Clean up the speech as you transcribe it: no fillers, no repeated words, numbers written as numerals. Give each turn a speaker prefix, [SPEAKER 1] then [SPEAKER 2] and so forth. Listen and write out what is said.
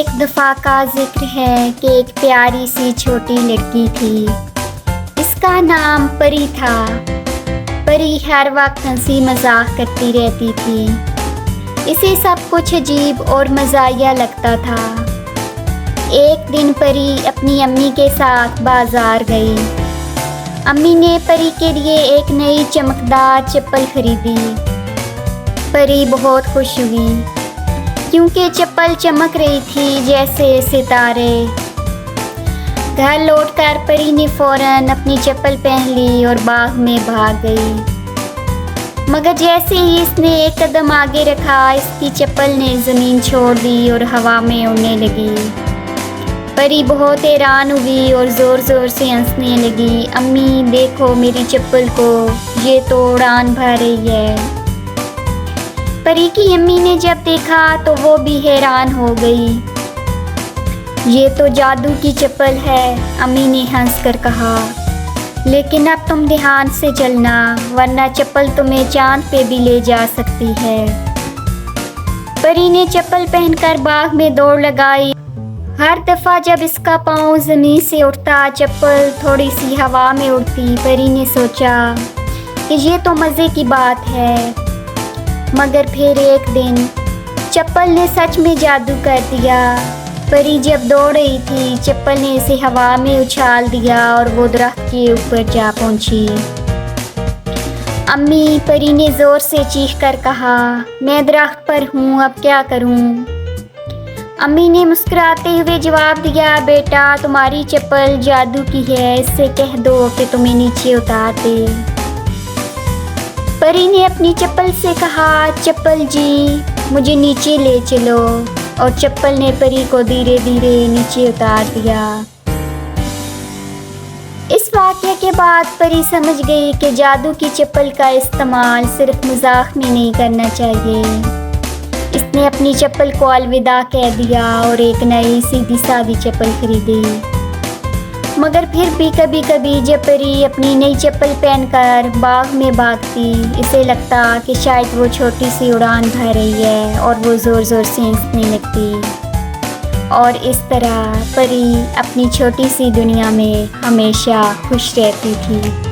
[SPEAKER 1] एक दफ़ा का जिक्र है कि एक प्यारी सी छोटी लड़की थी। इसका नाम परी था। परी हर वक्त हंसी मजाक करती रहती थी। इसे सब कुछ अजीब और मज़ाहिया लगता था। एक दिन परी अपनी अम्मी के साथ बाज़ार गई। अम्मी ने परी के लिए एक नई चमकदार चप्पल खरीदी। परी बहुत खुश हुई क्योंकि चप्पल चमक रही थी जैसे सितारे। घर लौटकर परी ने फ़ौरन अपनी चप्पल पहन ली और बाग में भाग गई। मगर जैसे ही इसने एक कदम आगे रखा, इसकी चप्पल ने ज़मीन छोड़ दी और हवा में उड़ने लगी। परी बहुत हैरान हुई और ज़ोर ज़ोर से हंसने लगी। अम्मी देखो मेरी चप्पल को, ये तो उड़ान भर रही है। परी की अम्मी ने जब देखा तो वो भी हैरान हो गई। ये तो जादू की चप्पल है, अम्मी ने हंसकर कहा। लेकिन अब तुम ध्यान से चलना, वरना चप्पल तुम्हें चांद पे भी ले जा सकती है। परी ने चप्पल पहनकर बाग में दौड़ लगाई। हर दफ़ा जब इसका पाँव ज़मीन से उठता, चप्पल थोड़ी सी हवा में उड़ती। परी ने सोचा कि ये तो मज़े की बात है। मगर फिर एक दिन चप्पल ने सच में जादू कर दिया। परी जब दौड़ रही थी, चप्पल ने इसे हवा में उछाल दिया और वो दरख्त के ऊपर जा पहुंची। अम्मी, परी ने ज़ोर से चीख कर कहा, मैं दरख्त पर हूँ, अब क्या करूँ? अम्मी ने मुस्कुराते हुए जवाब दिया, बेटा तुम्हारी चप्पल जादू की है, इससे कह दो कि तुम्हें नीचे उतार दे। परी ने अपनी चप्पल से कहा, चप्पल जी मुझे नीचे ले चलो, और चप्पल ने परी को धीरे धीरे नीचे उतार दिया। इस वाक़ये के बाद परी समझ गई कि जादू की चप्पल का इस्तेमाल सिर्फ मजाक में नहीं करना चाहिए। इसने अपनी चप्पल को अलविदा कह दिया और एक नई सीधी सादी चप्पल खरीदी। मगर फिर भी कभी कभी जब परी अपनी नई चप्पल पहनकर बाग में भागती, इसे लगता कि शायद वो छोटी सी उड़ान भर रही है और वो ज़ोर ज़ोर से हंसने लगती। और इस तरह परी अपनी छोटी सी दुनिया में हमेशा खुश रहती थी।